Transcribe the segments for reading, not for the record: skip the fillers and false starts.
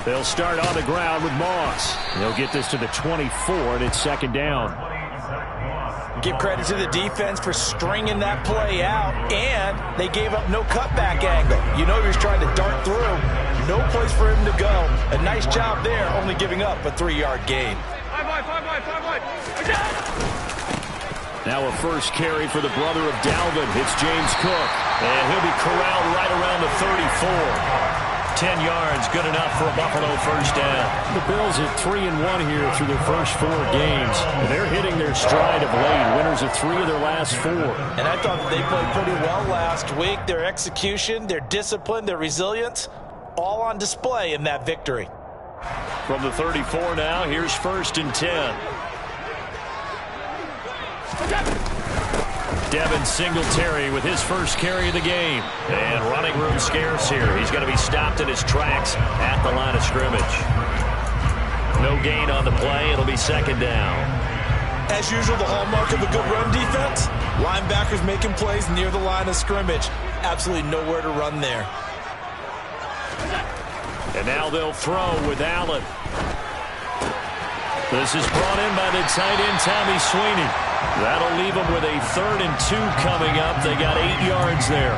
They'll start on the ground with Moss. They'll get this to the 24, and it's second down. Give credit to the defense for stringing that play out, and they gave up no cutback angle. You know he was trying to dart through. No place for him to go. A nice job there, only giving up a 3-yard gain. Now a first carry for the brother of Dalvin. It's James Cook, and he'll be corralled right around the 34. 10 yards, good enough for a Buffalo first down. The Bills at 3-1 here through their first 4 games. They're hitting their stride of late, winners of 3 of their last 4. And I thought that they played pretty well last week. Their execution, their discipline, their resilience, all on display in that victory. From the 34 now, here's first and 10. Devin Singletary with his first carry of the game. And running room scarce here. He's going to be stopped in his tracks at the line of scrimmage. No gain on the play. It'll be second down. As usual, the hallmark of a good run defense, linebackers making plays near the line of scrimmage. Absolutely nowhere to run there. And now they'll throw with Allen. This is brought in by the tight end, Tommy Sweeney. That'll leave them with a 3rd and 2 coming up. They got 8 yards there.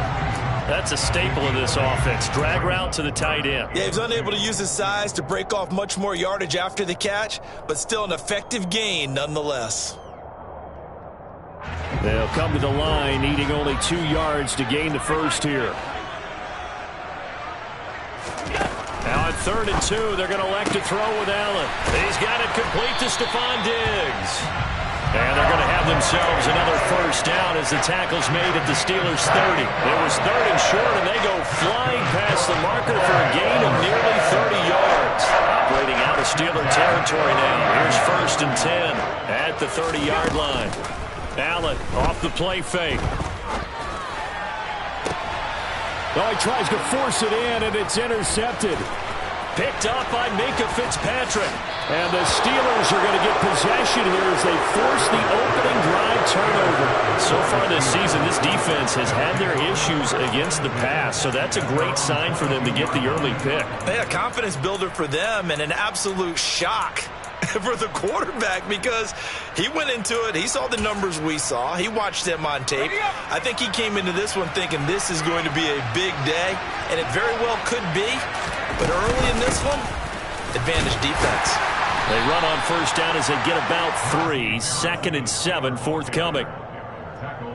That's a staple of this offense. Drag route to the tight end. Yeah, he's unable to use his size to break off much more yardage after the catch, but still an effective gain nonetheless. They'll come to the line, needing only 2 yards to gain the first here. Now on 3rd and 2, they're going to elect to throw with Allen. He's got it complete to Stephon Diggs. And they're going to have themselves another first down as the tackle's made at the Steelers' 30. It was 3rd and short, and they go flying past the marker for a gain of nearly 30 yards. Operating out of Steeler territory now. Here's first and 10 at the 30-yard line. Allen off the play fake. Oh, he tries to force it in, and it's intercepted. Picked up by Minkah Fitzpatrick. And the Steelers are going to get possession here as they force the opening drive turnover. So far this season, this defense has had their issues against the pass, so that's a great sign for them to get the early pick. They had a confidence builder for them and an absolute shock for the quarterback because he went into it. He saw the numbers we saw. He watched them on tape. I think he came into this one thinking this is going to be a big day, and it very well could be. But early in this one, advantage defense. They run on first down as they get about 3. 2nd and 7 forthcoming.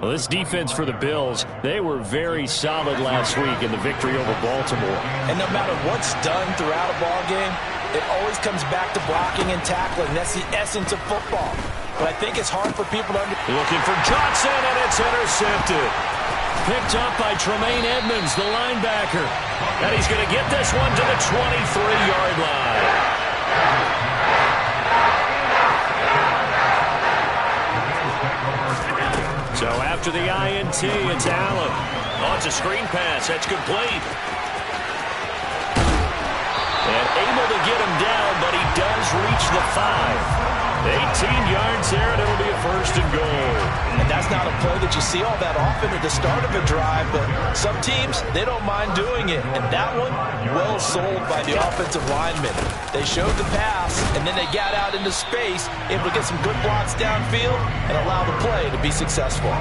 Well, this defense for the Bills, they were very solid last week in the victory over Baltimore. And no matter what's done throughout a ball game, it always comes back to blocking and tackling. That's the essence of football. But I think it's hard for people to understand. Looking for Johnson, and it's intercepted. Picked up by Tremaine Edmonds, the linebacker. And he's going to get this one to the 23-yard line. So after the INT, it's Allen. Oh, it's a screen pass. That's complete. And able to get him down, but he does reach the 5. 18 yards there, and it'll be a first and goal. And that's not a play that you see all that often at the start of a drive, but some teams, they don't mind doing it. And that one, well sold by the offensive lineman. They showed the pass, and then they got out into space, able to get some good blocks downfield and allow the play to be successful.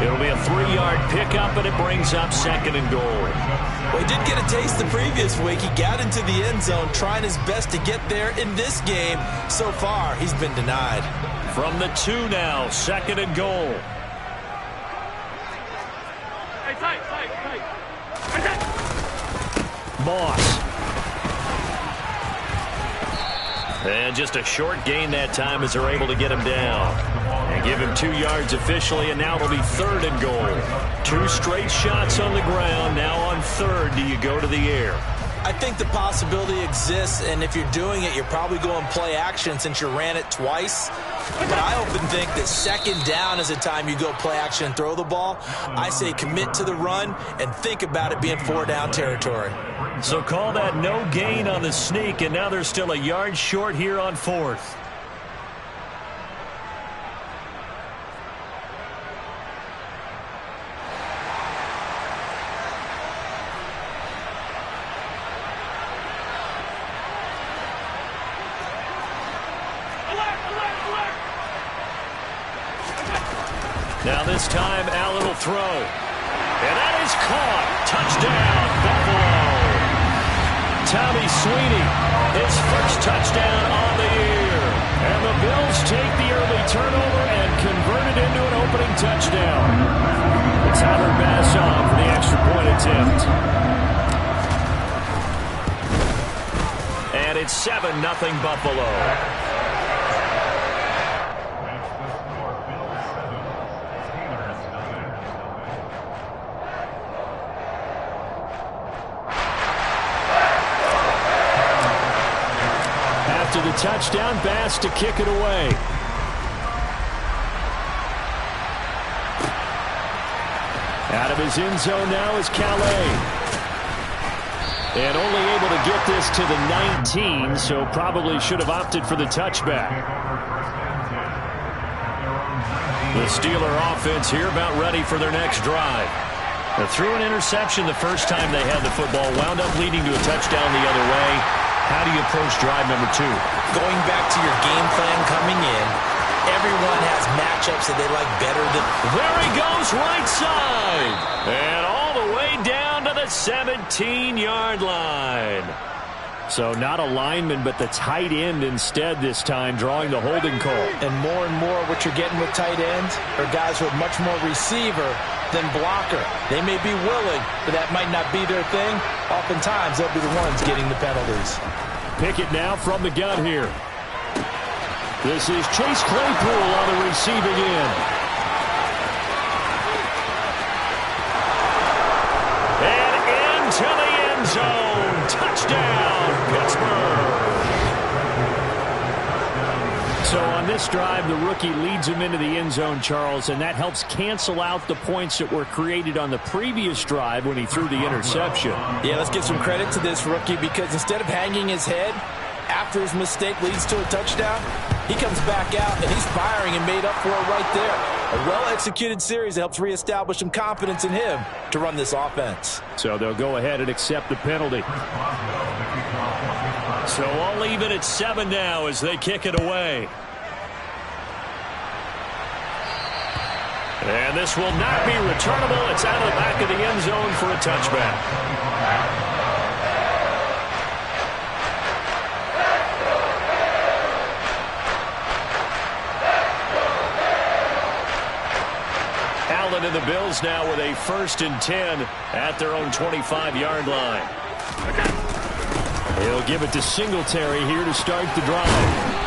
It'll be a 3-yard pickup, and it brings up 2nd and goal. Well, he did get a taste the previous week. He got into the end zone, trying his best to get there in this game. So far, he's been denied. From the 2 now, 2nd and goal. Moss. And just a short gain that time as they're able to get him down. And give him 2 yards officially, and now it'll be 3rd and goal. 2 straight shots on the ground. Now on 3rd, do you go to the air? I think the possibility exists, and if you're doing it, you're probably going play action since you ran it twice. But I often think that 2nd down is the time you go play action and throw the ball. I say commit to the run and think about it being 4-down territory. So call that no gain on the sneak, and now they're still a yard short here on 4th. Now this time, Allen will throw. And that is caught. Touchdown, Buffalo. Tommy Sweeney, his first touchdown on the year. And the Bills take the early turnover and convert it into an opening touchdown. Tyler Bass on for the extra point attempt. And it's 7-0 Buffalo. After the touchdown, Bass to kick it away. Out of his end zone now is Calais. And only able to get this to the 19, so probably should have opted for the touchback. The Steeler offense here about ready for their next drive. They threw an interception the first time they had the football, wound up leading to a touchdown the other way. How do you approach drive number 2? Going back to your game plan coming in, everyone has matchups that they like better than... There he goes, right side. And all the way down to the 17-yard line. So not a lineman, but the tight end instead this time, drawing the holding call. And more what you're getting with tight ends are guys with much more receiver than blocker. They may be willing, but that might not be their thing. Oftentimes, they'll be the ones getting the penalties. Pickett now from the gun here. This is Chase Claypool on the receiving end. And into the end zone. Touchdown, Pittsburgh. So on this drive, the rookie leads him into the end zone, Charles, and that helps cancel out the points that were created on the previous drive when he threw the interception. Yeah, let's give some credit to this rookie because instead of hanging his head after his mistake leads to a touchdown, he comes back out and he's firing and made up for it right there. A well-executed series that helps reestablish some confidence in him to run this offense. So they'll go ahead and accept the penalty. So I'll leave it at 7 now as they kick it away. And this will not be returnable. It's out of the back of the end zone for a touchback. Allen and the Bills now with a 1st and 10 at their own 25-yard line. He'll give it to Singletary here to start the drive.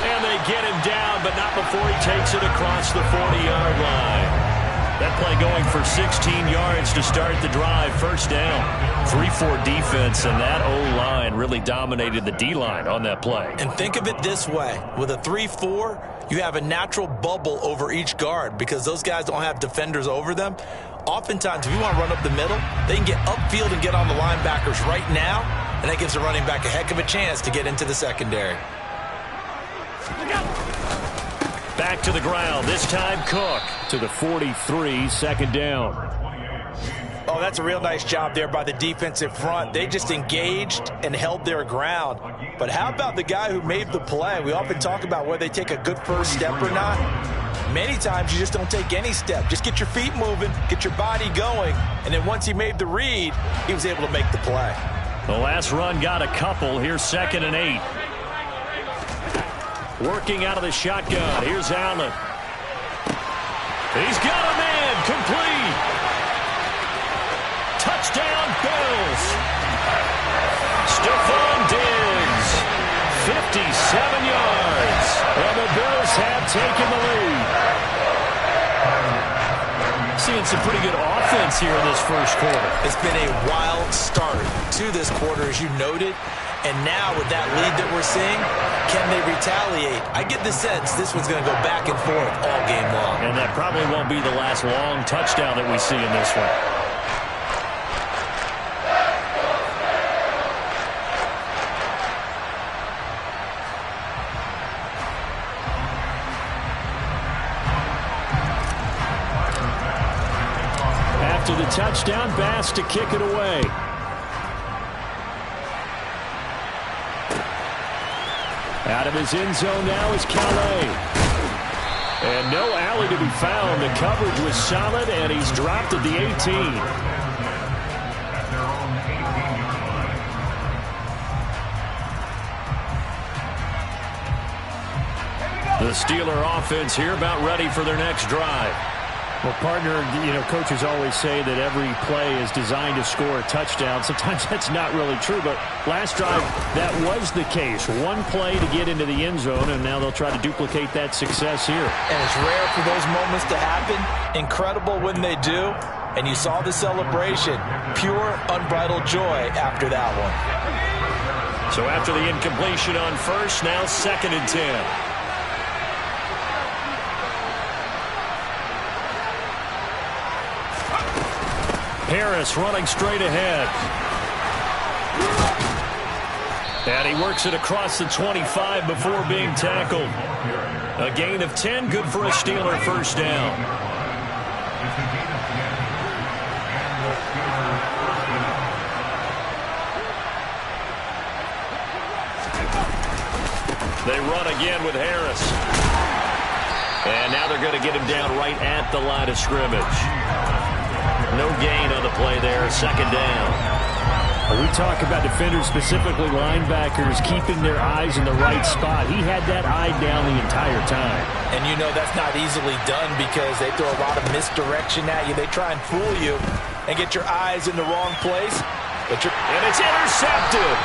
And they get him down, but not before he takes it across the 40-yard line. That play going for 16 yards to start the drive. 1st down. 3-4 defense, and that O-line really dominated the D-line on that play. And think of it this way. With a 3-4, you have a natural bubble over each guard because those guys don't have defenders over them. Oftentimes, if you want to run up the middle, they can get upfield and get on the linebackers right now, and that gives the running back a heck of a chance to get into the secondary. Back to the ground. This time Cook to the 43, 2nd down. Oh, that's a real nice job there by the defensive front. They just engaged and held their ground. But how about the guy who made the play? We often talk about whether they take a good first step or not. Many times you just don't take any step. Just get your feet moving, get your body going, and then once he made the read, he was able to make the play. The last run got a couple. Here's 2nd and 8. Working out of the shotgun. Here's Allen. He's got a man. Complete. Touchdown, Bills. Stephon Diggs. 57 yards. And the Bills have taken the lead. Seeing some pretty good offense here in this first quarter. It's been a wild start to this quarter, as you noted. And now with that lead that we're seeing, can they retaliate? I get the sense this one's going to go back and forth all game long. And that probably won't be the last long touchdown that we see in this one. After the touchdown, Bass to kick it away. Out of his end zone now is Calais. And no alley to be found. The coverage was solid, and he's dropped at the 18. The Steeler offense here about ready for their next drive. Well, partner, coaches always say that every play is designed to score a touchdown. Sometimes that's not really true, but last drive, that was the case. One play to get into the end zone, and now they'll try to duplicate that success here. And it's rare for those moments to happen. Incredible when they do. And you saw the celebration. Pure, unbridled joy after that one. So after the incompletion on first, now 2nd and 10. Harris running straight ahead. And he works it across the 25 before being tackled. A gain of 10, good for a Steeler first down. They run again with Harris. And now they're going to get him down right at the line of scrimmage. No gain on the play there, 2nd down. We talk about defenders, specifically linebackers, keeping their eyes in the right spot. He had that eye down the entire time. And that's not easily done because they throw a lot of misdirection at you. They try and fool you and get your eyes in the wrong place. And it's intercepted.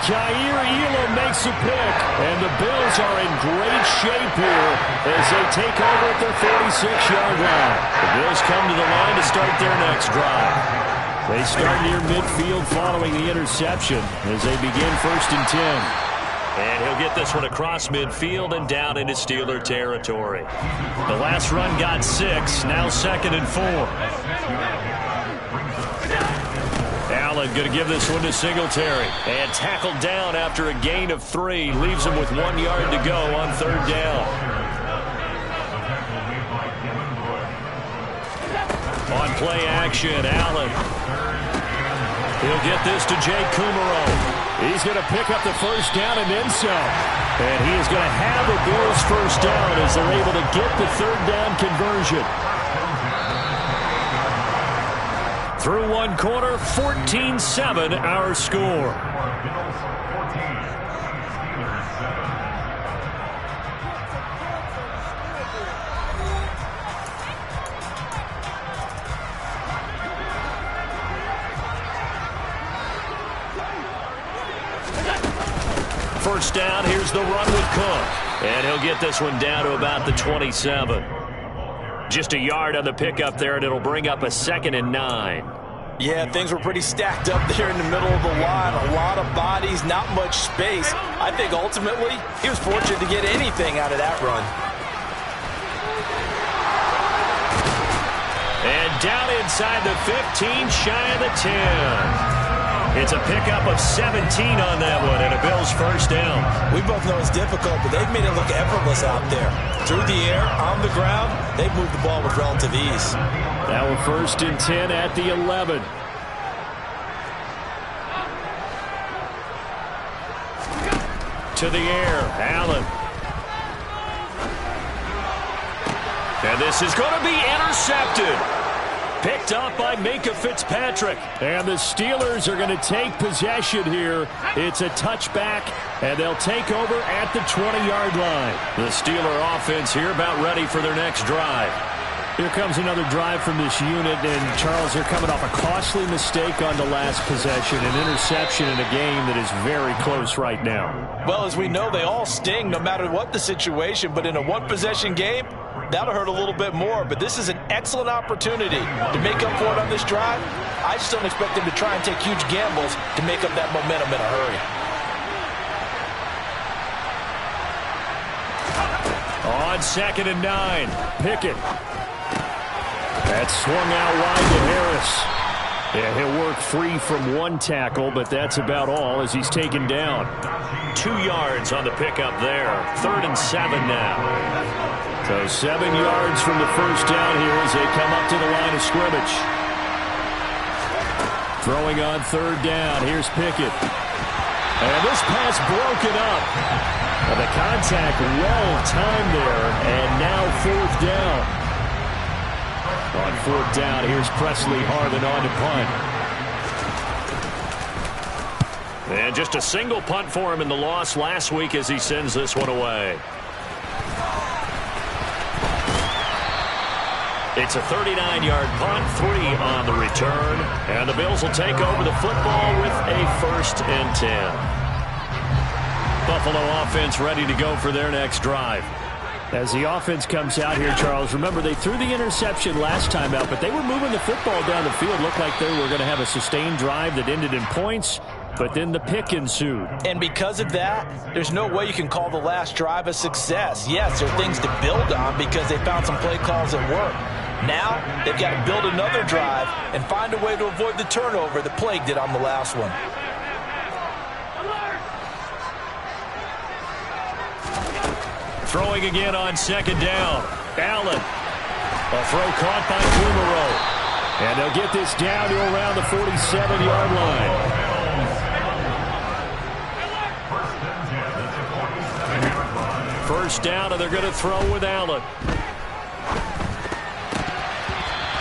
Jair Elam makes a pick, and the Bills are in great shape here as they take over at their 46-yard line. The Bills come to the line to start their next drive. They start near midfield following the interception as they begin 1st and 10. And he'll get this one across midfield and down into Steeler territory. The last run got 6, now 2nd and 4. Allen going to give this one to Singletary. And tackled down after a gain of 3. Leaves him with 1 yard to go on 3rd down. On play action, Allen. He'll get this to Jake Kumaro. He's going to pick up the first down and then some. And he is going to have a Bills first down as they're able to get the 3rd down conversion. Through 1 quarter, 14-7 our score. First down, here's the run with Cook. And he'll get this one down to about the 27. Just a yard on the pickup there, and it'll bring up a 2nd and 9. Yeah, things were pretty stacked up there in the middle of the line. A lot of bodies, not much space. I think ultimately he was fortunate to get anything out of that run. And down inside the 15, shy of the 10. It's a pickup of 17 on that one, and a Bills first down. We both know it's difficult, but they've made it look effortless out there. Through the air, on the ground, they've moved the ball with relative ease. Now we're 1st and 10 at the 11. To the air, Allen. And this is going to be intercepted. Picked up by Minkah Fitzpatrick. And the Steelers are going to take possession here. It's a touchback, and they'll take over at the 20-yard line. The Steeler offense here about ready for their next drive. Here comes another drive from this unit, and Charles, they're coming off a costly mistake on the last possession, an interception in a game that is very close right now. Well, as we know, they all sting no matter what the situation, but in a one-possession game, that'll hurt a little bit more, but this is an excellent opportunity to make up for it on this drive. I just don't expect them to try and take huge gambles to make up that momentum in a hurry. On 2nd and 9, Pickett. That's swung out wide to Harris. Yeah, he'll work free from one tackle, but that's about all as he's taken down. 2 yards on the pickup there. 3rd and 7 now. So 7 yards from the first down here as they come up to the line of scrimmage. Throwing on 3rd down. Here's Pickett. And this pass broken up. And the contact well-timed there, and now fourth down. On fourth down, here's Presley Harvin on to punt. And just a single punt for him in the loss last week as he sends this one away. It's a 39-yard punt, 3 on the return. And the Bills will take over the football with a 1st and 10. Buffalo offense ready to go for their next drive. As the offense comes out here, Charles, remember they threw the interception last time out, but they were moving the football down the field. Looked like they were going to have a sustained drive that ended in points, but then the pick ensued. And because of that, there's no way you can call the last drive a success. Yes, there are things to build on because they found some play calls that work. Now, they've got to build another drive and find a way to avoid the turnover that plagued it on the last one. Throwing again on 2nd down. Allen. A throw caught by Kumaro. And they'll get this down to around the 47-yard line. First down, and they're going to throw with Allen.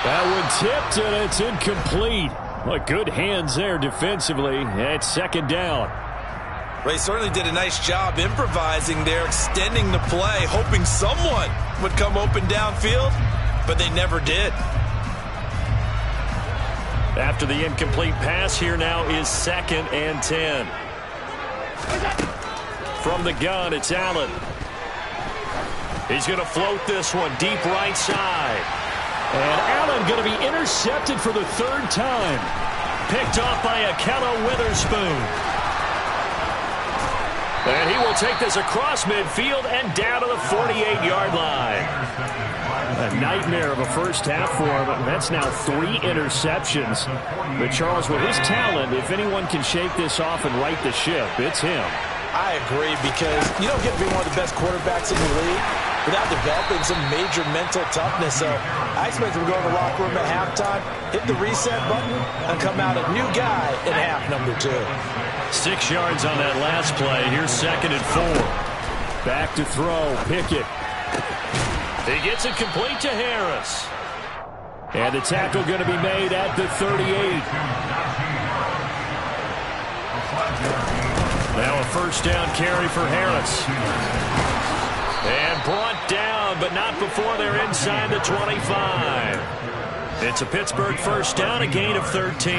That one tipped, and it's incomplete. Well, good hands there defensively. It's 2nd down. They certainly did a nice job improvising there, extending the play, hoping someone would come open downfield, but they never did. After the incomplete pass, here now is 2nd and 10. From the gun, it's Allen. He's going to float this one deep right side. And Allen going to be intercepted for the 3rd time. Picked off by Akello Witherspoon. And he will take this across midfield and down to the 48-yard line. A nightmare of a first half for him. That's now 3 interceptions. But Charles, with his talent, if anyone can shake this off and right the ship, it's him. I agree, because you don't get to be one of the best quarterbacks in the league without developing some major mental toughness. So I expect him to go in the locker room at halftime, hit the reset button, and come out a new guy in half number 2. 6 yards on that last play. Here's 2nd and 4. Back to throw. Pickett. He gets it complete to Harris. And the tackle going to be made at the 38. Now a first down carry for Harris. And brought down, but not before they're inside the 25. It's a Pittsburgh first down, a gain of 13.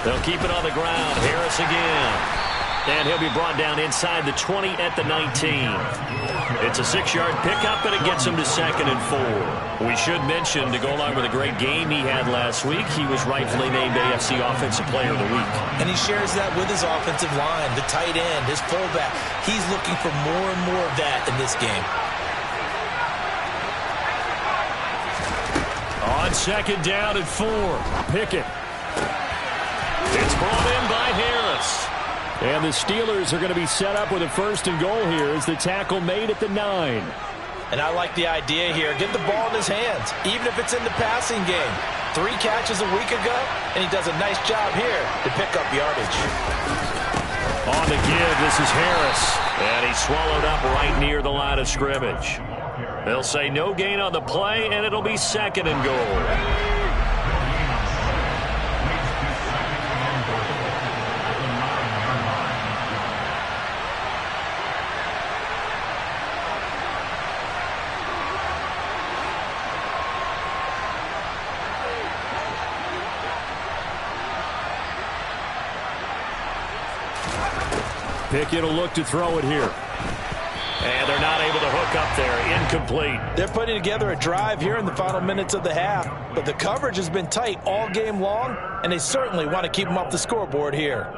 They'll keep it on the ground. Harris again. And he'll be brought down inside the 20 at the 19. It's a 6-yard pickup, and it gets him to 2nd and 4. We should mention, to go along with a great game he had last week, he was rightfully named AFC Offensive Player of the Week. And he shares that with his offensive line, the tight end, his fullback. He's looking for more and more of that in this game. On 2nd down and 4. Pickett. It's brought in by Harris. And the Steelers are going to be set up with a 1st and goal here as the tackle made at the 9. And I like the idea here. Get the ball in his hands, even if it's in the passing game. 3 catches a week ago, and he does a nice job here to pick up yardage. On the give, this is Harris. And he's swallowed up right near the line of scrimmage. They'll say no gain on the play, and it'll be 2nd and goal. Pickett will look to throw it here. And they're not able to hook up there. Incomplete. They're putting together a drive here in the final minutes of the half, but the coverage has been tight all game long, and they certainly want to keep them off the scoreboard here.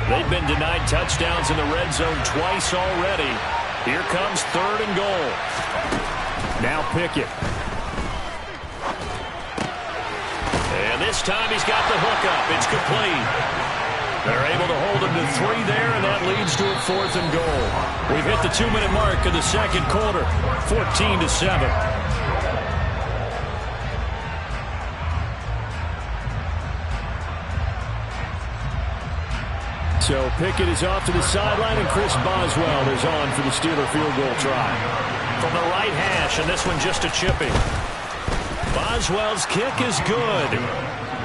They been denied touchdowns in the red zone twice already. Here comes 3rd and goal. Now Pickett. And this time he's got the hookup. It's complete. They're able to hold him to 3 there, and that leads to a 4th and goal. We've hit the 2-minute mark of the second quarter, 14-7. So Pickett is off to the sideline, and Chris Boswell is on for the Steeler field goal try. From the right hash, and this one just a chipping. Boswell's kick is good.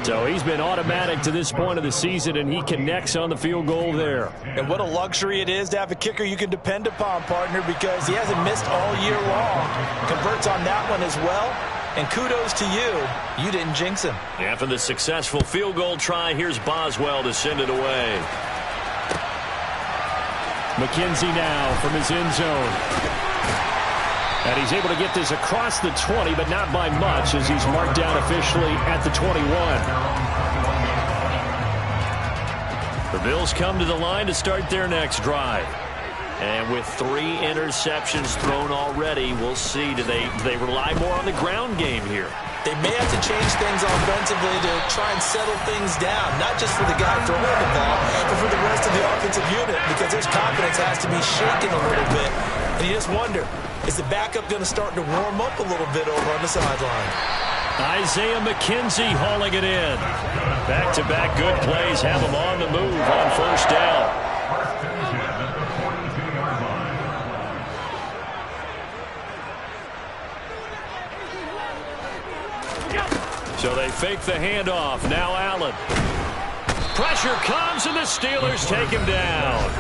So he's been automatic to this point of the season, and he connects on the field goal there. And what a luxury it is to have a kicker you can depend upon, partner, because he hasn't missed all year long. Converts on that one as well. And kudos to you. You didn't jinx him. After the successful field goal try, here's Boswell to send it away. McKenzie now from his end zone. And he's able to get this across the 20, but not by much, as he's marked down officially at the 21. The Bills come to the line to start their next drive. And with 3 interceptions thrown already, we'll see. Do they rely more on the ground game here? They may have to change things offensively to try and settle things down, not just for the guy throwing the ball, but for the rest of the offensive unit, because his confidence has to be shaken a little bit. And you just wonder, is the backup going to start to warm up a little bit over on the sideline? Isaiah McKenzie hauling it in. Back-to-back good plays have him on the move on 1st down. So they fake the handoff. Now Allen. Pressure comes, and the Steelers take him down.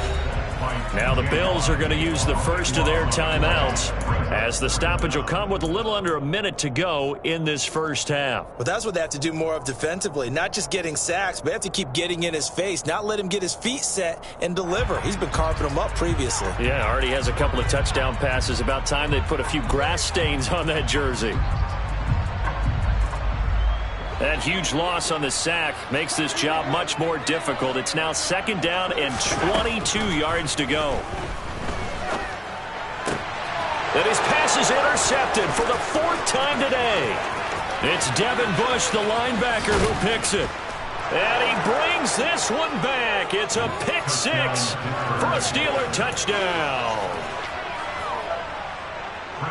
Now the Bills are going to use the first of their timeouts, as the stoppage will come with a little under a minute to go in this first half. Well, that's what they have to do more of defensively, not just getting sacks, but they have to keep getting in his face, not let him get his feet set and deliver. He's been carving them up previously. Yeah, already has a couple of touchdown passes. About time they put a few grass stains on that jersey. That huge loss on the sack makes this job much more difficult. It's now 2nd down and 22 yards to go. And his pass is intercepted for the 4th time today. It's Devin Bush, the linebacker, who picks it. And he brings this one back. It's a pick 6 for a Steeler touchdown.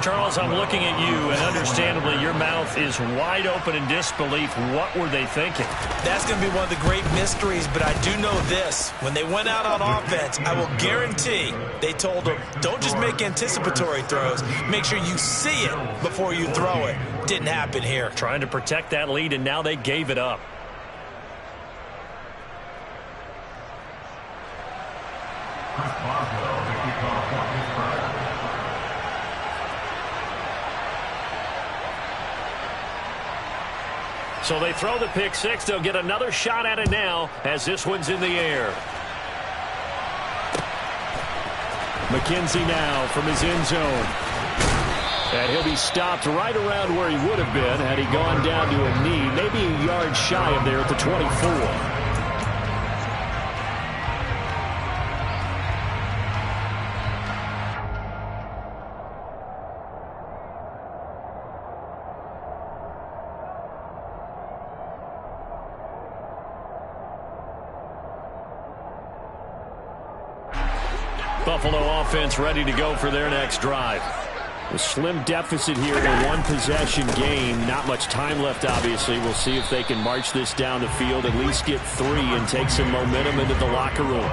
Charles, I'm looking at you, and understandably, your mouth is wide open in disbelief. What were they thinking? That's going to be one of the great mysteries, but I do know this. When they went out on offense, I will guarantee they told them, don't just make anticipatory throws. Make sure you see it before you throw it. Didn't happen here. Trying to protect that lead, and now they gave it up. So they throw the pick 6. They'll get another shot at it now as this one's in the air. McKenzie now from his end zone. And he'll be stopped right around where he would have been had he gone down to a knee, maybe a yard shy of there at the 24. Buffalo offense ready to go for their next drive. A slim deficit here in a one-possession game. Not much time left, obviously. We'll see if they can march this down the field, at least get 3, and take some momentum into the locker room.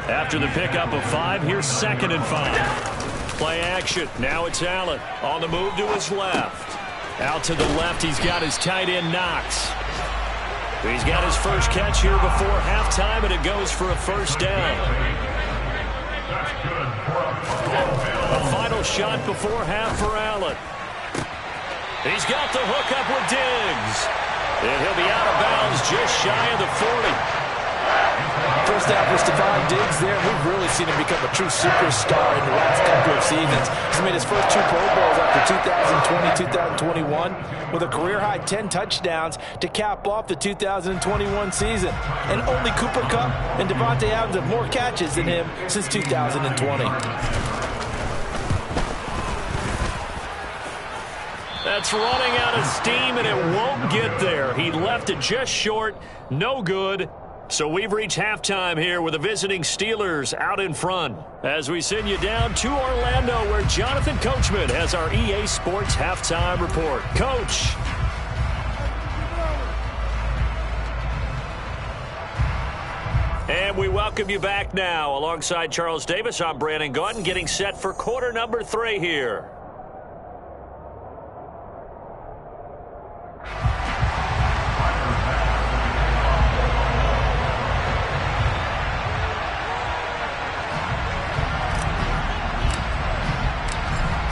After the pickup of 5, here's 2nd and 5. Play action. Now it's Allen on the move to his left. Out to the left, he's got his tight end Knox. He's got his first catch here before halftime, and it goes for a 1st down. A final shot before half for Allen. He's got the hookup with Diggs. And he'll be out of bounds just shy of the 40. First down for Stephon Diggs there. We've really seen him become a true superstar in the last couple of seasons. He's made his first 2 Pro Bowls after 2020-2021 with a career-high 10 touchdowns to cap off the 2021 season. And only Cooper Kupp and Devontae Adams have more catches than him since 2020. That's running out of steam, and it won't get there. He left it just short. No good. So we've reached halftime here with the visiting Steelers out in front. As we send you down to Orlando, where Jonathan Coachman has our EA Sports Halftime Report. Coach. And we welcome you back now. Alongside Charles Davis, I'm Brandon Gaudin, getting set for quarter number 3 here.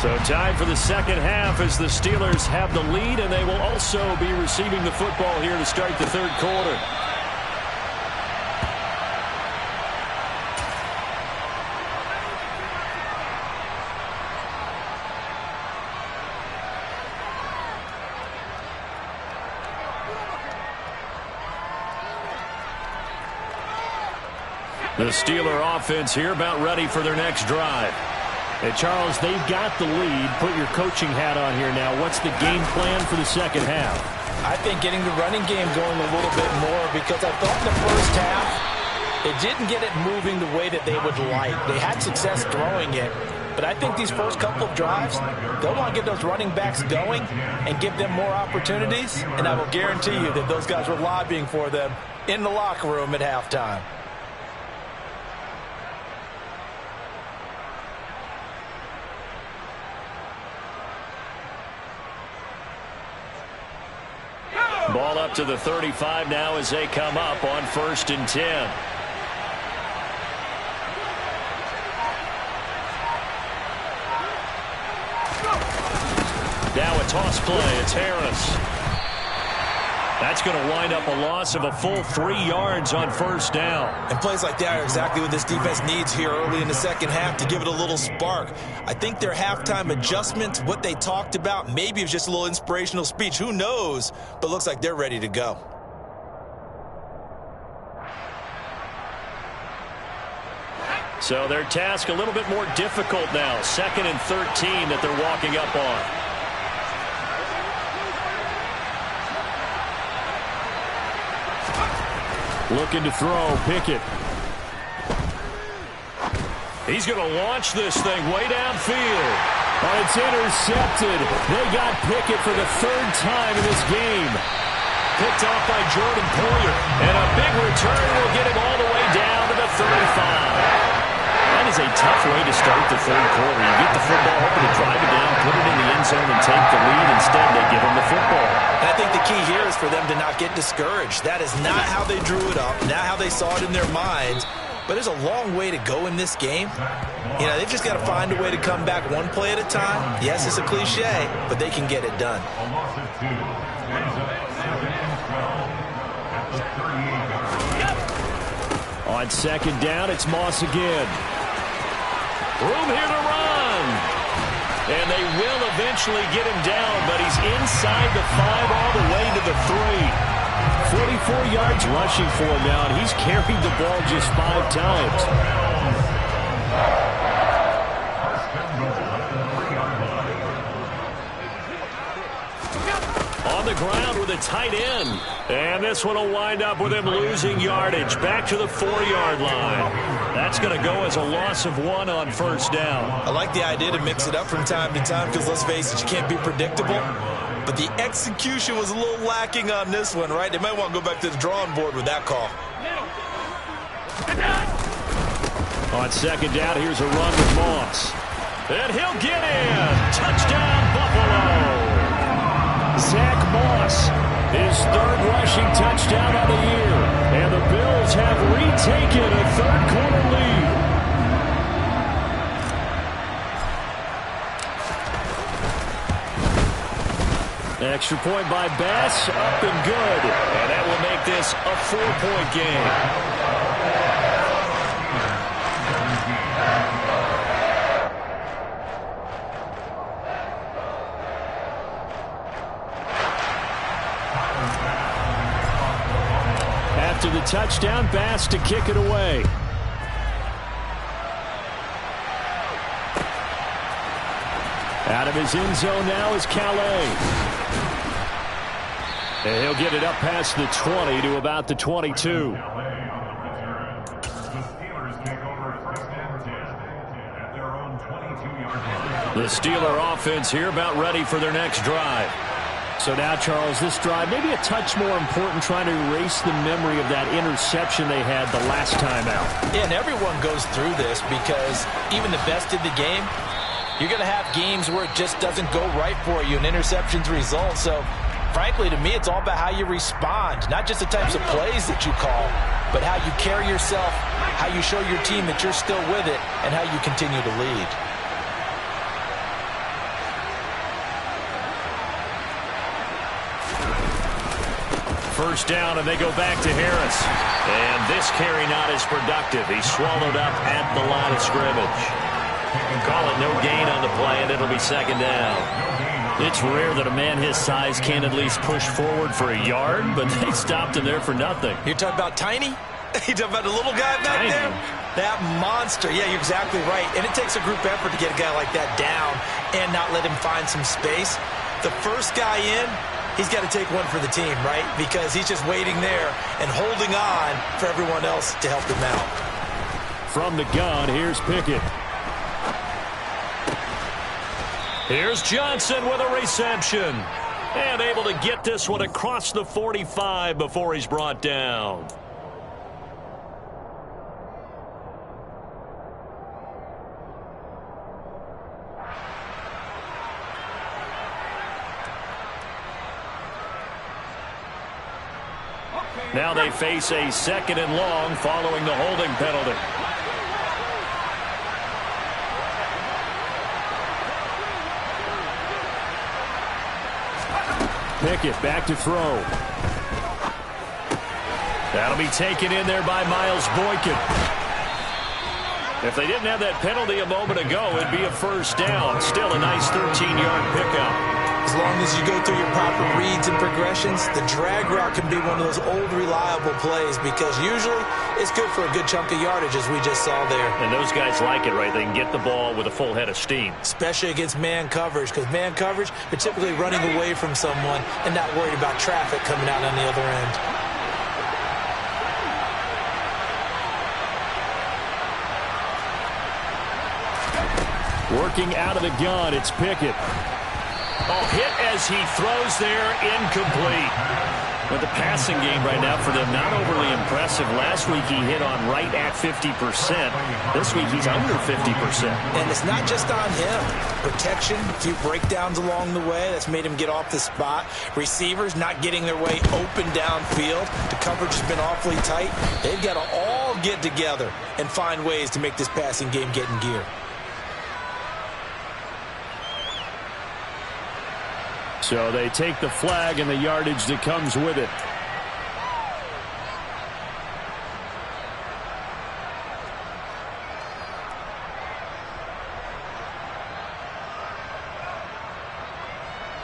So time for the second half as the Steelers have the lead, and they will also be receiving the football here to start the third quarter. The Steeler offense here about ready for their next drive. Hey, Charles, they've got the lead. Put your coaching hat on here now. What's the game plan for the second half? I think getting the running game going a little bit more, because I thought in the first half it didn't get it moving the way that they would like. They had success throwing it, but I think these first couple of drives, they'll want to get those running backs going and give them more opportunities, and I will guarantee you that those guys were lobbying for them in the locker room at halftime. Ball up to the 35 now as they come up on 1st and 10. Now a toss play. It's Harris. That's going to wind up a loss of a full 3 yards on 1st down. And plays like that are exactly what this defense needs here early in the second half to give it a little spark. I think their halftime adjustments, what they talked about, maybe it was just a little inspirational speech. Who knows? But looks like they're ready to go. So their task a little bit more difficult now. 2nd and 13 that they're walking up on. Looking to throw, Pickett. He's going to launch this thing way downfield. Oh, it's intercepted. They got Pickett for the 3rd time in this game. Picked off by Jordan Poyer. And a big return will get him all the way down to the 35. That is a tough way to start the third quarter. You get the football, hoping to drive it down, put it in the end zone, and take the lead. Instead, they give him the football. And I think the key here is for them to not get discouraged. That is not how they drew it up, not how they saw it in their minds. But there's a long way to go in this game. You know, they've just got to find a way to come back one play at a time. Yes, it's a cliche, but they can get it done. On 2nd down, it's Moss again. Room here to run. And they will eventually get him down, but he's inside the 5 all the way to the 3. 44 yards rushing for him now, and he's carried the ball just 5 times. On the ground with a tight end. And this one will wind up with him losing yardage. Back to the 4-yard line. That's going to go as a loss of 1 on 1st down. I like the idea to mix it up from time to time because, let's face it, you can't be predictable. But the execution was a little lacking on this one, right? They might want to go back to the drawing board with that call. On 2nd down, here's a run with Moss. And he'll get in. Touchdown, Buffalo. Zach Moss, his 3rd rushing touchdown of the year. And the Bills have retaken a 3rd quarter lead. Extra point by Bass, up and good. And that will make this a 4-point game. touchdown. Bass to kick it away. Out of his end zone now is Calais. And he'll get it up past the 20 to about the 22. The Steeler offense here about ready for their next drive. So now, Charles, this drive maybe a touch more important, trying to erase the memory of that interception they had the last time out. Yeah, and everyone goes through this because even the best in the game, you're going to have games where it just doesn't go right for you and interceptions result. So, frankly, to me, it's all about how you respond, not just the types of plays that you call, but how you carry yourself, how you show your team that you're still with it, and how you continue to lead. First down, and they go back to Harris. And this carry not as productive. He's swallowed up at the line of scrimmage. Call it no gain on the play, and it'll be second down. It's rare that a man his size can at least push forward for a yard, but they stopped him there for nothing. You're talking about tiny? You're talking about the little guy back there? That monster. Yeah, you're exactly right. And it takes a group effort to get a guy like that down and not let him find some space. The first guy in, he's got to take one for the team, right? Because he's just waiting there and holding on for everyone else to help him out. From the gun, here's Pickett. Here's Johnson with a reception. And able to get this one across the 45 before he's brought down. Now they face a second and long following the holding penalty. Pickett back to throw. That'll be taken in there by Miles Boykin. If they didn't have that penalty a moment ago, it'd be a first down. Still a nice 13-yard pickup. As long as you go through your proper reads and progressions, the drag route can be one of those old reliable plays because usually it's good for a good chunk of yardage, as we just saw there. And those guys like it, right? They can get the ball with a full head of steam. Especially against man coverage, because man coverage, you're typically running away from someone and not worried about traffic coming out on the other end. Working out of the gun, it's Pickett. Oh, hit as he throws there, incomplete. But the passing game right now for them, not overly impressive. Last week he hit on right at 50%. This week he's under 50%. And it's not just on him. Protection, a few breakdowns along the way. That's made him get off the spot. Receivers not getting their way open downfield. The coverage has been awfully tight. They've got to all get together and find ways to make this passing game get in gear. So they take the flag and the yardage that comes with it.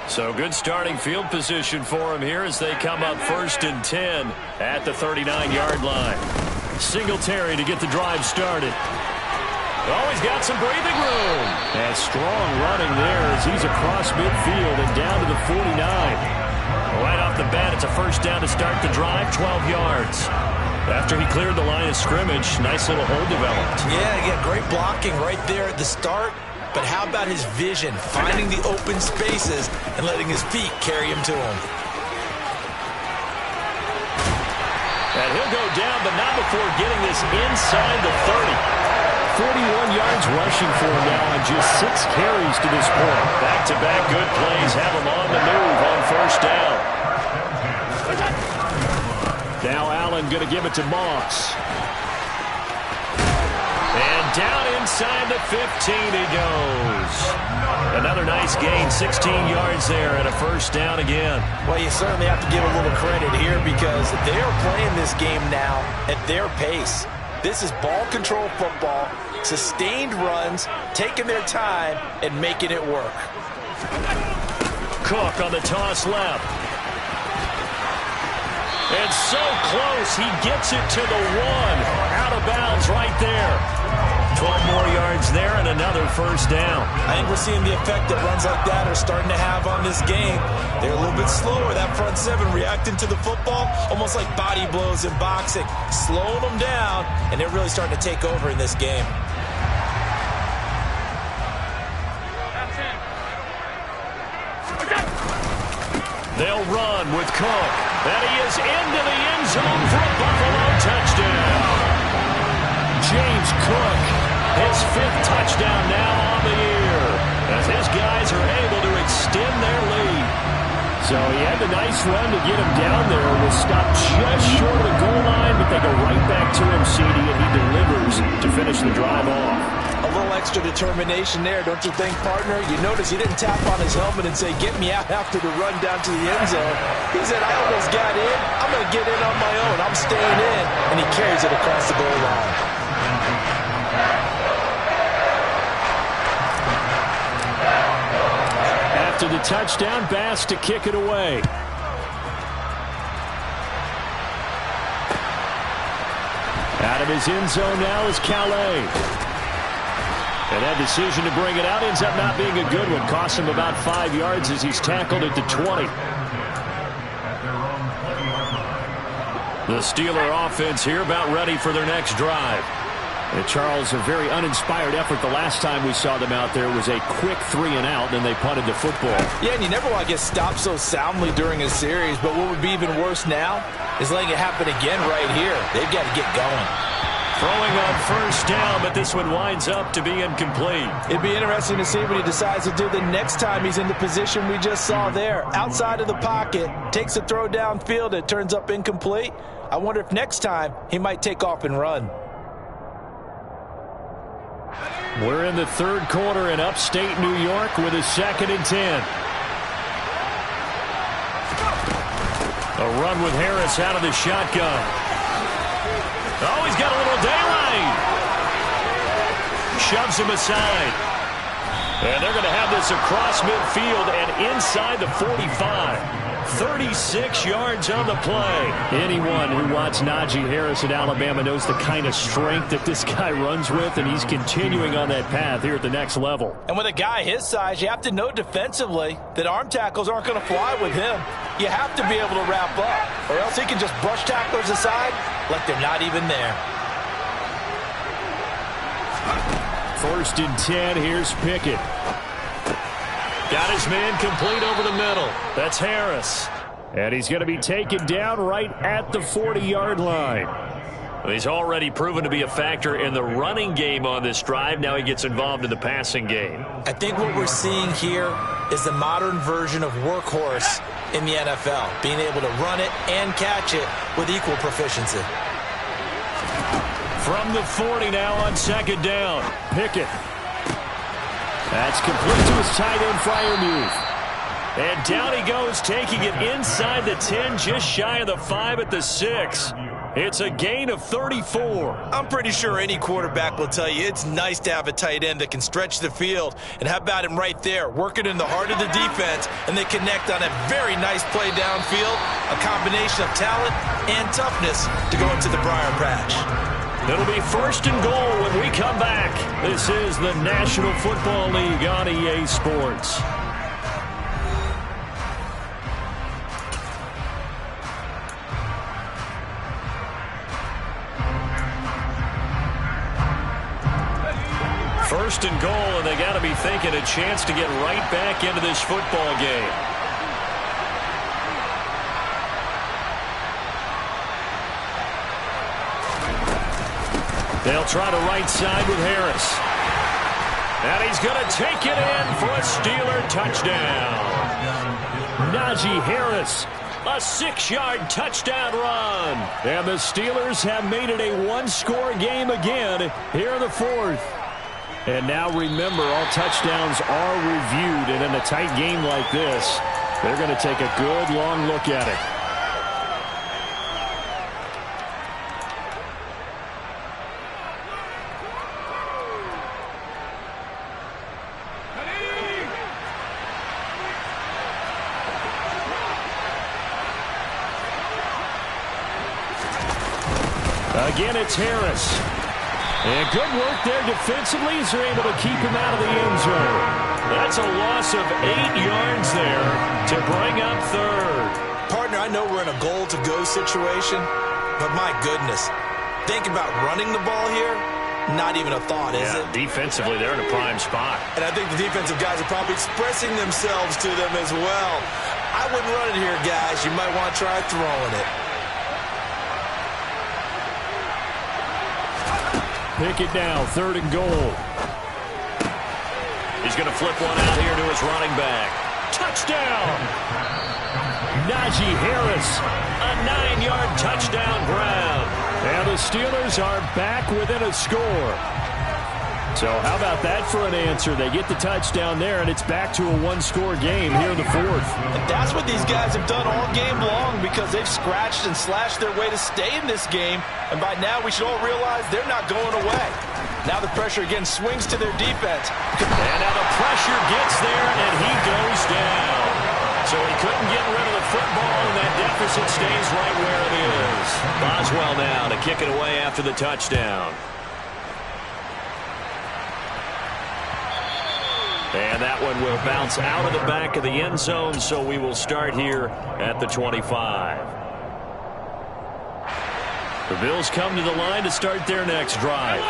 So good starting field position for him here as they come up 1st and 10 at the 39-yard line. Singletary to get the drive started. Oh, he's got some breathing room. And strong running there as he's across midfield and down to the 49. Right off the bat, it's a first down to start the drive, 12 yards. After he cleared the line of scrimmage, nice little hole developed. Yeah, he got great blocking right there at the start. But how about his vision, finding the open spaces and letting his feet carry him to him. And he'll go down, but not before getting this inside the 30. 41 yards rushing for him now on just 6 carries to this point. Back-to-back good plays have him on the move on first down. Now Allen going to give it to Moss. And down inside the 15 he goes. Another nice gain, 16 yards there and a first down again. Well, you certainly have to give a little credit here because they are playing this game now at their pace. This is ball control football, sustained runs, taking their time, and making it work. Cook on the toss left. And so close, he gets it to the 1. Out of bounds right there. 12 more yards there and another first down. I think we're seeing the effect that runs like that are starting to have on this game. They're a little bit slower, that front seven, reacting to the football, almost like body blows in boxing, slowing them down, and they're really starting to take over in this game. They'll run with Cook. And he is into the end zone for a Buffalo touchdown. James Cook, his 5th touchdown now on the year, as his guys are able to extend their lead. So he had the nice run to get him down there. Was stopped just short of the goal line, but they go right back to him, CD, and he delivers to finish the drive off. A little extra determination there, don't you think, partner? You notice he didn't tap on his helmet and say, get me out after the run down to the end zone. He said, I almost got in. I'm going to get in on my own. I'm staying in. And he carries it across the goal line. After the touchdown, Bass to kick it away. Out of his end zone now is Calais. And that decision to bring it out ends up not being a good one. Costs him about 5 yards as he's tackled at the 20. The Steeler offense here about ready for their next drive. And Charles, a very uninspired effort. The last time we saw them out there was a quick 3-and-out, then they punted the football. Yeah, and you never want to get stopped so soundly during a series, but what would be even worse now is letting it happen again right here. They've got to get going. Throwing on first down, but this one winds up to be incomplete. It'd be interesting to see what he decides to do the next time he's in the position we just saw there. Outside of the pocket, takes a throw downfield, it turns up incomplete. I wonder if next time he might take off and run. We're in the third quarter in upstate New York with a 2nd and 10. A run with Harris out of the shotgun. Oh, he's got a little daylight. Shoves him aside. And they're going to have this across midfield and inside the 45. 36 yards on the play. Anyone who watched Najee Harris at Alabama knows the kind of strength that this guy runs with, and he's continuing on that path here at the next level. And with a guy his size, you have to know defensively that arm tackles aren't going to fly with him. You have to be able to wrap up, or else he can just brush tacklers aside like they're not even there. 1st and 10, here's Pickett. Got his man complete over the middle. That's Harris. And he's going to be taken down right at the 40-yard line. Well, he's already proven to be a factor in the running game on this drive. Now he gets involved in the passing game. I think what we're seeing here is the modern version of workhorse in the NFL, being able to run it and catch it with equal proficiency. From the 40 now on 2nd down. Pickett. That's complete to his tight end Freiermuth. And down he goes, taking it inside the 10, just shy of the 5 at the 6. It's a gain of 34. I'm pretty sure any quarterback will tell you it's nice to have a tight end that can stretch the field. And how about him right there, working in the heart of the defense, and they connect on a very nice play downfield, a combination of talent and toughness to go into the briar patch. It'll be 1st and goal when we come back. This is the National Football League on EA Sports. First and goal, and they got to be thinking a chance to get right back into this football game. They'll try to right side with Harris. And he's going to take it in for a Steeler touchdown. Najee Harris. A 6-yard touchdown run. And the Steelers have made it a one-score game again here in the 4th. And now remember, all touchdowns are reviewed. And in a tight game like this, they're going to take a good long look at it. Again, it's Harris. And good work there defensively as they're able to keep him out of the end zone. That's a loss of 8 yards there to bring up third. Partner, I know we're in a goal-to-go situation, but my goodness, think about running the ball here. Not even a thought, is it? Defensively, they're in a prime spot. And I think the defensive guys are probably expressing themselves to them as well. I wouldn't run it here, guys. You might want to try throwing it. Pick it down, 3rd and goal. He's going to flip one out here to his running back. Touchdown! Najee Harris. A 9-yard touchdown grab. And the Steelers are back within a score. So how about that for an answer? They get the touchdown there, and it's back to a 1-score game here in the 4th. And that's what these guys have done all game long because they've scratched and slashed their way to stay in this game. And by now, we should all realize they're not going away. Now the pressure again swings to their defense. And now the pressure gets there, and he goes down. So he couldn't get rid of the football, and that deficit stays right where it is. Boswell now to kick it away after the touchdown. And that one will bounce out of the back of the end zone, so we will start here at the 25. The Bills come to the line to start their next drive.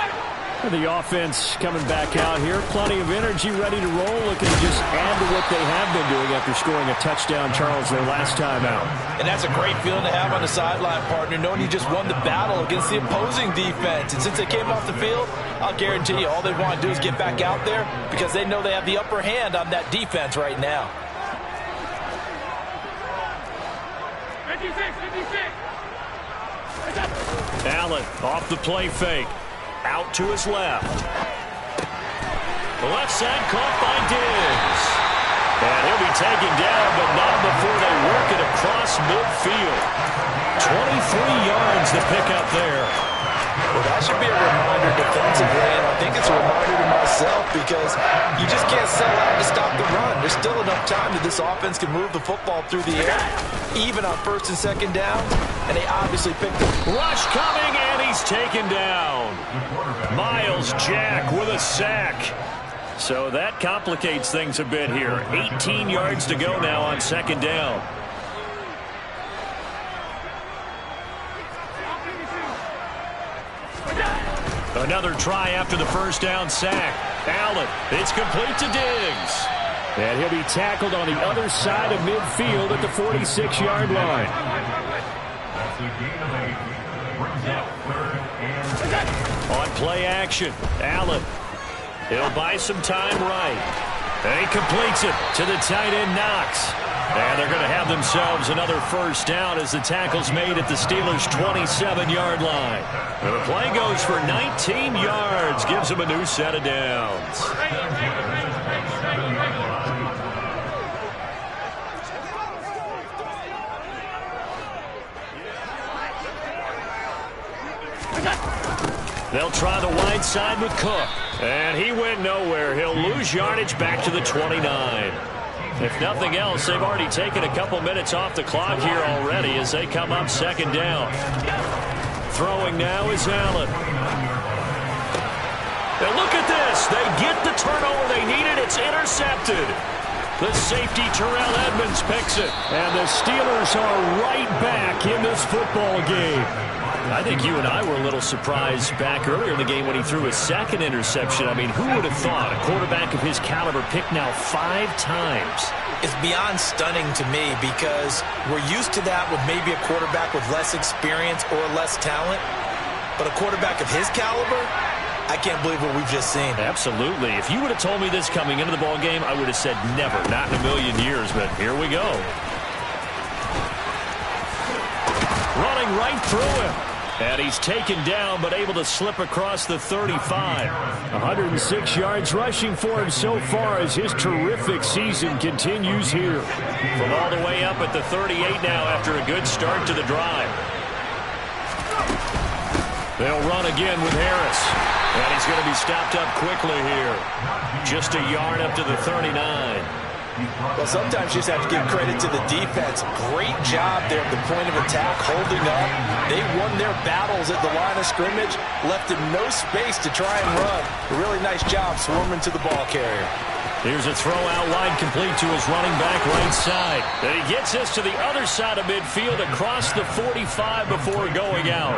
The offense coming back out here. Plenty of energy, ready to roll, looking to just add to what they have been doing after scoring a touchdown, Charles, their last time out. And that's a great feeling to have on the sideline, partner, knowing you just won the battle against the opposing defense. And since they came off the field, I'll guarantee you all they want to do is get back out there because they know they have the upper hand on that defense right now. 56. Allen off the play fake. Out to his left. The left side caught by Diggs. And he'll be taken down, but not before they work it across midfield. 23 yards to pick up there. Well, that should be a reminder defensively, and I think it's a reminder to myself because you just can't sell out to stop the run. There's still enough time that this offense can move the football through the air, even on 1st and 2nd down, and they obviously picked the rush coming, and he's taken down. Miles Jack with a sack. So that complicates things a bit here. 18 yards to go now on 2nd down. Another try after the 1st down sack. Allen, it's complete to Diggs. And he'll be tackled on the other side of midfield at the 46-yard line. On play action, Allen. He'll buy some time right. And he completes it to the tight end Knox. And they're going to have themselves another 1st down as the tackle's made at the Steelers' 27-yard line. And the play goes for 19 yards, gives them a new set of downs. They'll try the wide side with Cook. And he went nowhere. He'll lose yardage back to the 29. If nothing else, they've already taken a couple minutes off the clock here already as they come up 2nd down. Throwing now is Allen. And look at this. They get the turnover they needed. It's intercepted. The safety, Terrell Edmonds, picks it. And the Steelers are right back in this football game. I think you and I were a little surprised back earlier in the game when he threw his 2nd interception. I mean, who would have thought a quarterback of his caliber picked now 5 times? It's beyond stunning to me because we're used to that with maybe a quarterback with less experience or less talent. But a quarterback of his caliber, I can't believe what we've just seen. Absolutely. If you would have told me this coming into the ball game, I would have said never, not in a million years. But here we go. Running right through him. And he's taken down, but able to slip across the 35. 106 yards rushing for him so far as his terrific season continues here. From all the way up at the 38 now after a good start to the drive. They'll run again with Harris. And he's going to be stopped up quickly here. Just a yard up to the 39. Well, sometimes you just have to give credit to the defense. Great job there at the point of attack, holding up. They won their battles at the line of scrimmage, left him no space to try and run. A really nice job swarming to the ball carrier. Here's a throw out wide, complete to his running back right side. And he gets this to the other side of midfield across the 45 before going out.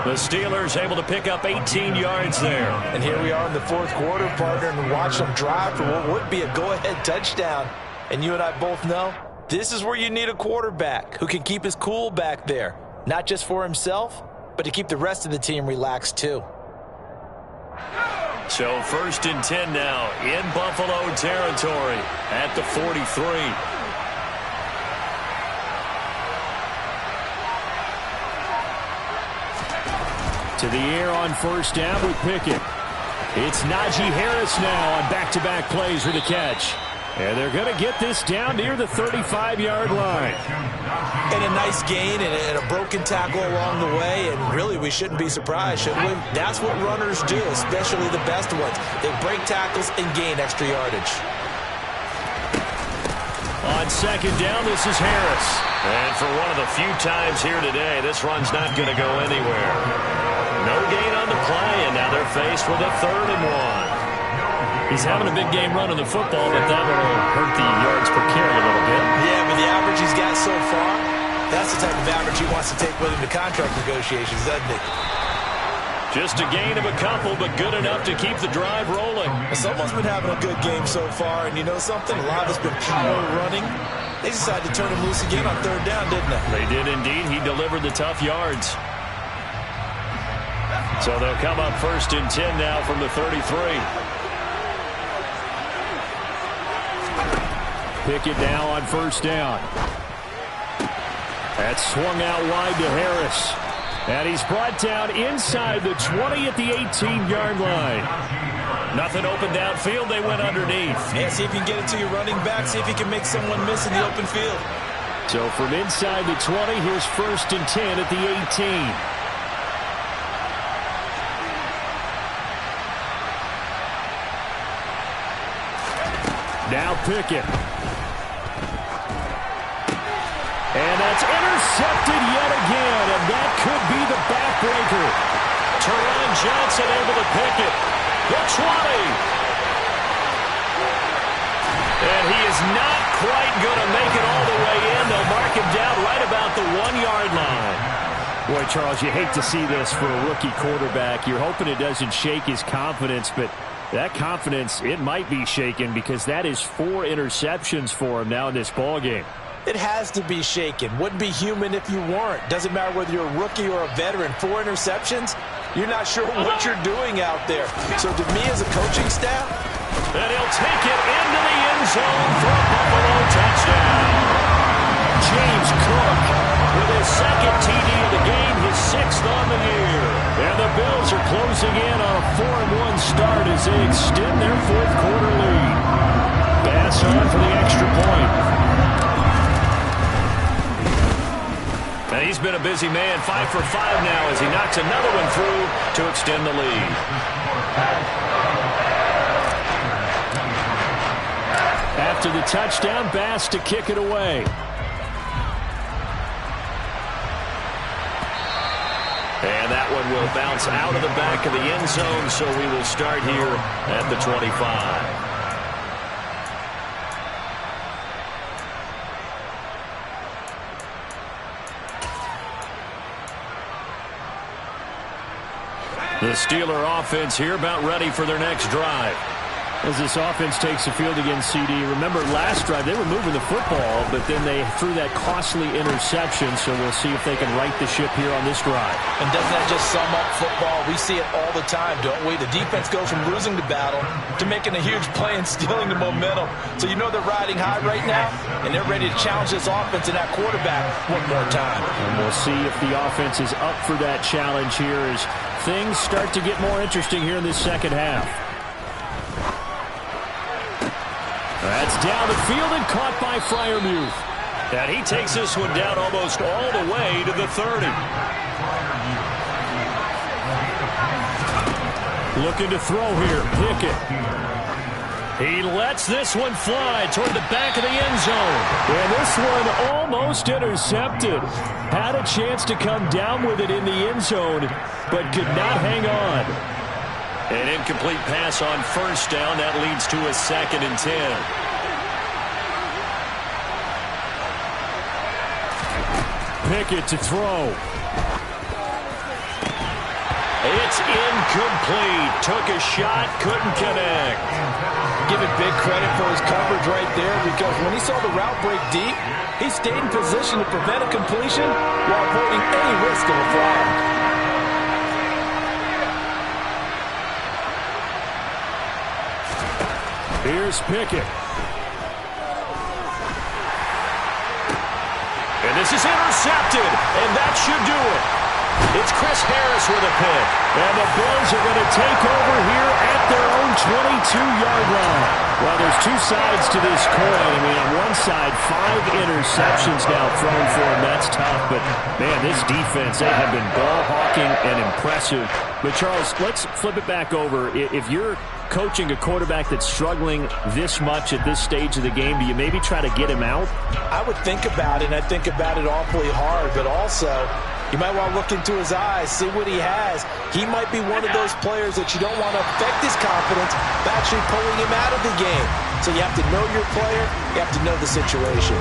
The Steelers able to pick up 18 yards there. And here we are in the fourth quarter, partner, and watch them drive for what would be a go-ahead touchdown. And you and I both know this is where you need a quarterback who can keep his cool back there. Not just for himself, but to keep the rest of the team relaxed too. So 1st and 10 now in Buffalo territory at the 43. To the air on 1st down with Pickett. It's Najee Harris now on back-to-back plays with a catch. And they're going to get this down near the 35-yard line. And a nice gain and a broken tackle along the way. And really, we shouldn't be surprised, should we? That's what runners do, especially the best ones. They break tackles and gain extra yardage. On 2nd down, this is Harris. And for one of the few times here today, this run's not going to go anywhere. No gain on the play, and now they're faced with a 3rd and 1. He's having a big game running the football, but that will hurt the yards per carry a little bit. Yeah, but the average he's got so far, that's the type of average he wants to take with him to contract negotiations, doesn't he? Just a gain of a couple, but good enough to keep the drive rolling. Someone's been having a good game so far, and you know something? A lot of it's been power running. They decided to turn him loose again on 3rd down, didn't they? They did indeed. He delivered the tough yards. So they'll come up 1st and 10 now from the 33. Pickett now on 1st down. That's swung out wide to Harris. And he's brought down inside the 20 at the 18-yard line. Nothing open downfield. They went underneath. Yeah, see if you can get it to your running back. See if you can make someone miss in the open field. So from inside the 20, here's 1st and 10 at the 18. Now Pickett. And that's intercepted yet again, and that could be the backbreaker. Teron Johnson able to pick it. The 20. And he is not quite going to make it all the way in. They'll mark him down right about the 1-yard line. Boy, Charles, you hate to see this for a rookie quarterback. You're hoping it doesn't shake his confidence, but that confidence, it might be shaken because that is 4 interceptions for him now in this ballgame. It has to be shaken. Wouldn't be human if you weren't. Doesn't matter whether you're a rookie or a veteran. 4 interceptions, you're not sure what you're doing out there. So to me as a coaching staff, and he'll take it into the end zone for a Buffalo touchdown. James Cook with his 2nd TD of the game, his 6th on the year. And the Bills are closing in on a 4-1 start as they extend their 4th quarter lead. Pass on for the extra point. And he's been a busy man, 5 for 5 now as he knocks another one through to extend the lead. After the touchdown, Bass to kick it away. And that one will bounce out of the back of the end zone, so we will start here at the 25. The Steeler offense here about ready for their next drive. As this offense takes the field against CD, remember last drive they were moving the football, but then they threw that costly interception, so we'll see if they can right the ship here on this drive. And doesn't that just sum up football? We see it all the time, don't we? The defense goes from losing the battle to making a huge play and stealing the momentum. So you know they're riding high right now, and they're ready to challenge this offense and that quarterback one more time. And we'll see if the offense is up for that challenge here as things start to get more interesting here in this second half. That's down the field and caught by Freiermuth. And he takes this one down almost all the way to the 30. Looking to throw here, Pickett. He lets this one fly toward the back of the end zone. And this one almost intercepted. Had a chance to come down with it in the end zone, but could not hang on. An incomplete pass on first down. That leads to a 2nd and 10. Pickett to throw. It's incomplete. Took a shot, couldn't connect. Give it big credit for his coverage right there, because when he saw the route break deep, he stayed in position to prevent a completion while avoiding any risk of a flag. Here's Pickett. And this is intercepted, and that should do it. It's Chris Harris with a pick. And the Bills are going to take over here at their own 22-yard line. Well, there's two sides to this coin. I mean, on one side, 5 interceptions now thrown for him. That's tough. But, man, this defense, they have been ball hawking and impressive. But, Charles, let's flip it back over. If you're coaching a quarterback that's struggling this much at this stage of the game, do you maybe try to get him out? I would think about it, and I think about it awfully hard, but also you might want to look into his eyes, see what he has. He might be one of those players that you don't want to affect his confidence by actually pulling him out of the game. So you have to know your player, you have to know the situation.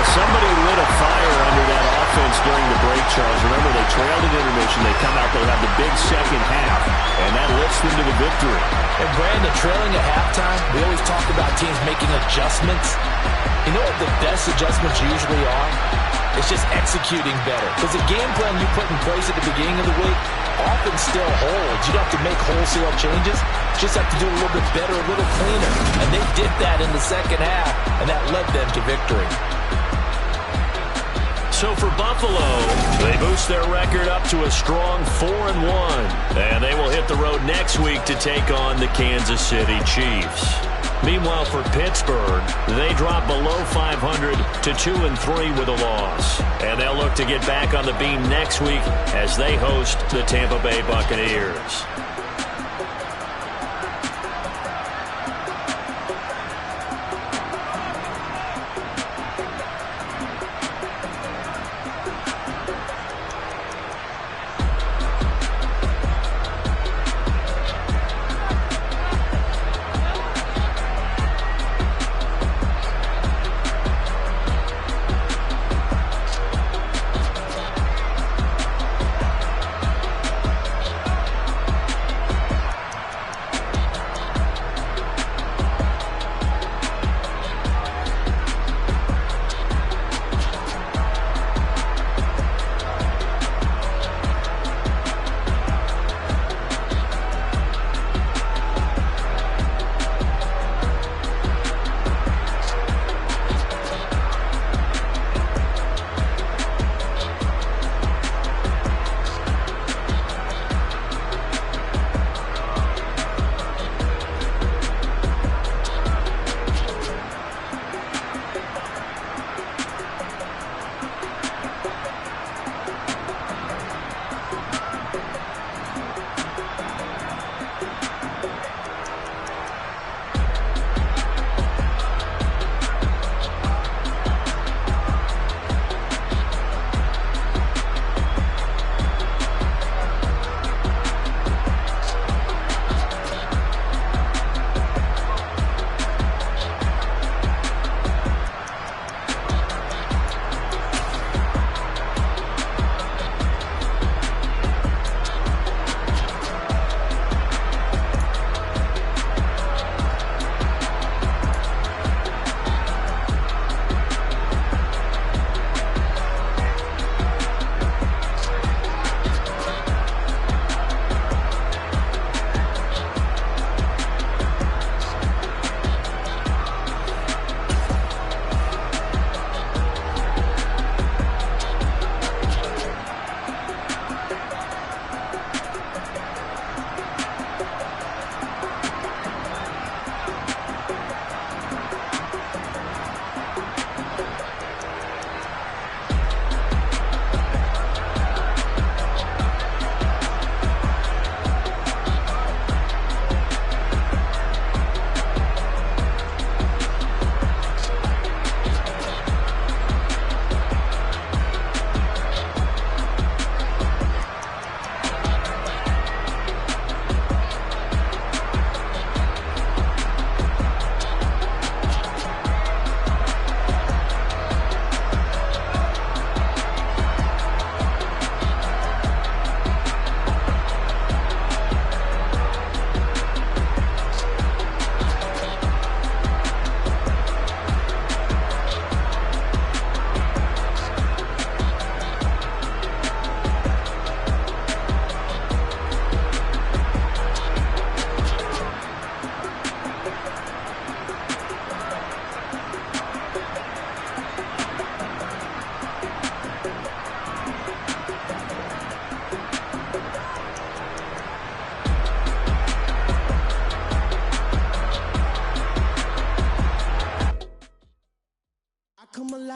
Somebody lit a fire under that offense during the break, Charles. Remember, they trailed at intermission. They come out, they have the big second half, and that lifts them to the victory. And Brandon, trailing at halftime, we always talk about teams making adjustments. You know what the best adjustments usually are? It's just executing better. Because the game plan you put in place at the beginning of the week often still holds. You don't have to make wholesale changes. You just have to do a little bit better, a little cleaner. And they did that in the second half, and that led them to victory. So for Buffalo, they boost their record up to a strong 4-1. And they will hit the road next week to take on the Kansas City Chiefs. Meanwhile, for Pittsburgh, they drop below 500 to 2-3 with a loss. And they'll look to get back on the beam next week as they host the Tampa Bay Buccaneers.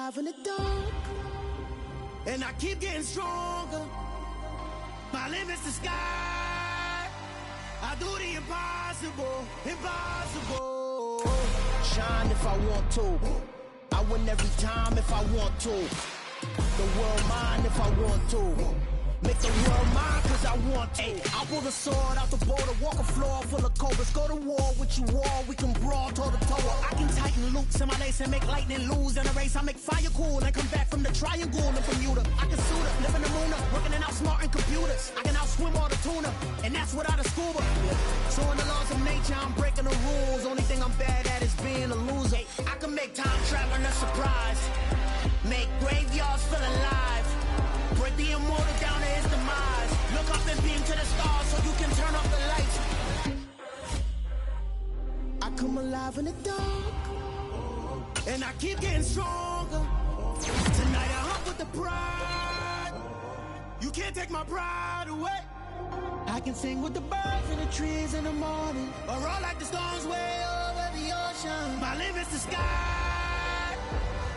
alive in the dark, and I keep getting stronger. My limit's the sky. I do the impossible, impossible. Shine if I want to. I win every time if I want to. The world mine if I want to. Make the world mine cause I want to. I pull the sword out the border, walk a floor full of cobras. Go to war with you all, we can brawl toe to toe. I can tighten loops in my lace and make lightning lose in a race. I make fire cool and come back from the triangle in Bermuda. I can suit up, live in the moon up, working and outsmarting computers. I can outswim all the tuna, and that's without a scuba. So in the laws of nature, I'm breaking the rules. Only thing I'm bad at is being a loser. I can make time traveling a surprise, make graveyards feel alive, break the immortal down to his demise. Look up and beam to the stars so you can turn off the lights. I come alive in the dark, and I keep getting stronger. Tonight I hunt with the pride. You can't take my pride away. I can sing with the birds and the trees in the morning, or roll like the storms way over the ocean. My limit's the sky.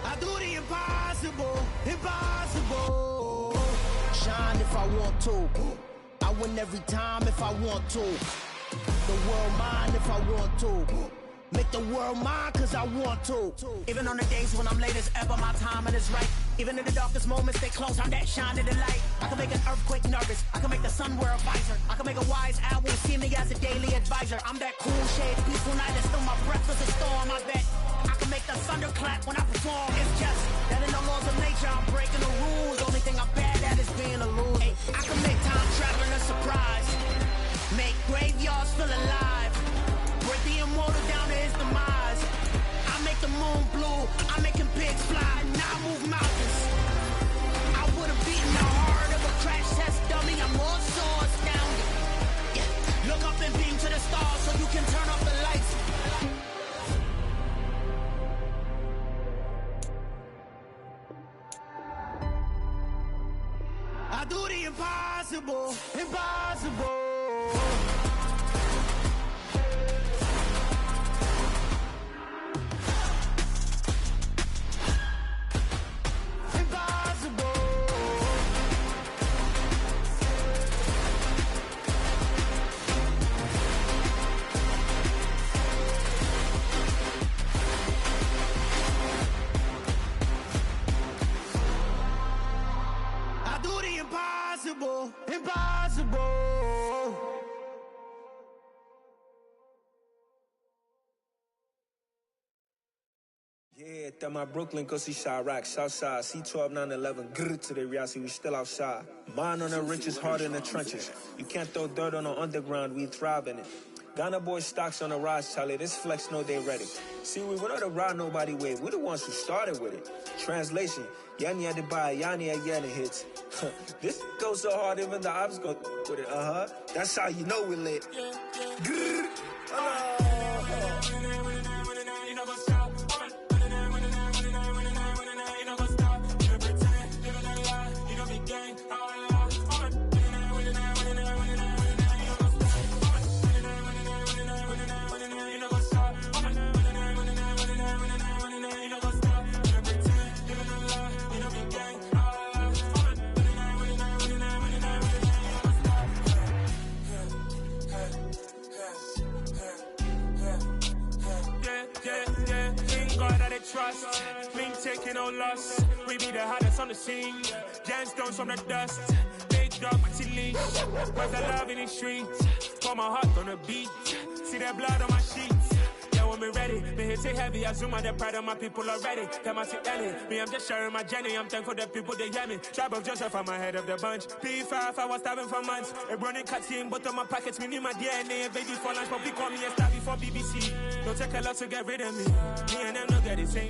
I do the impossible, impossible. Shine if I want to. I win every time if I want to. The world mine if I want to. Make the world mine cause I want to. Even on the days when I'm late as ever, my timing is right. Even in the darkest moments, they close, I'm that shine in the light. I can make an earthquake nervous, I can make the sun wear a visor. I can make a wise owl see me as a daily advisor. I'm that cool shade, peaceful night, and still my breath is a storm, I bet. I can make the thunder clap when I perform. It's just that in the laws of nature, I'm breaking the rules. Only thing I'm bad at is being a loser. I can make time traveling a surprise, make graveyards feel alive, break the immortal down to his demise. I make the moon blue, I'm making pigs fly, now I move mountains. I would've beaten the heart of a crash test dummy, I'm more so astounded. Yeah. Look up and beam to the stars so you can turn off the lights. I do the impossible, impossible. Impossible, impossible. Yeah, that my Brooklyn, cause he shot rock, Southside, C12, 911, grrr to the reality, we still outside. Mine on the riches, heart in the trenches. You can't throw dirt on the underground, we thrive in it. Ghana boys stocks on the rise, Charlie, this flex know they ready. See, we were not a ride nobody with, we the ones who started with it. Translation, Yanni had to buy, Yanni again it hits. This goes so hard, even the ops go with it, That's how you know we lit. Grrr. Trust, me taking no loss. We be the hottest on the scene. Gemstones from the dust. They drop my leash. Cause I love in the streets. Pour my heart on the beat. See that blood on my sheets. Yeah, when we ready, me hit it heavy. I zoom out the pride of my people already. Them I see Ellie. Me, I'm just sharing my journey. I'm thankful that people they hear me. Tribe of Joseph, I'm ahead of the bunch. P5, I was starving for months. A running cut in, but on my pockets, me need my DNA. Baby for lunch, but we call me a star before BBC. Don't take a lot to get rid of me. Me and them no get the same.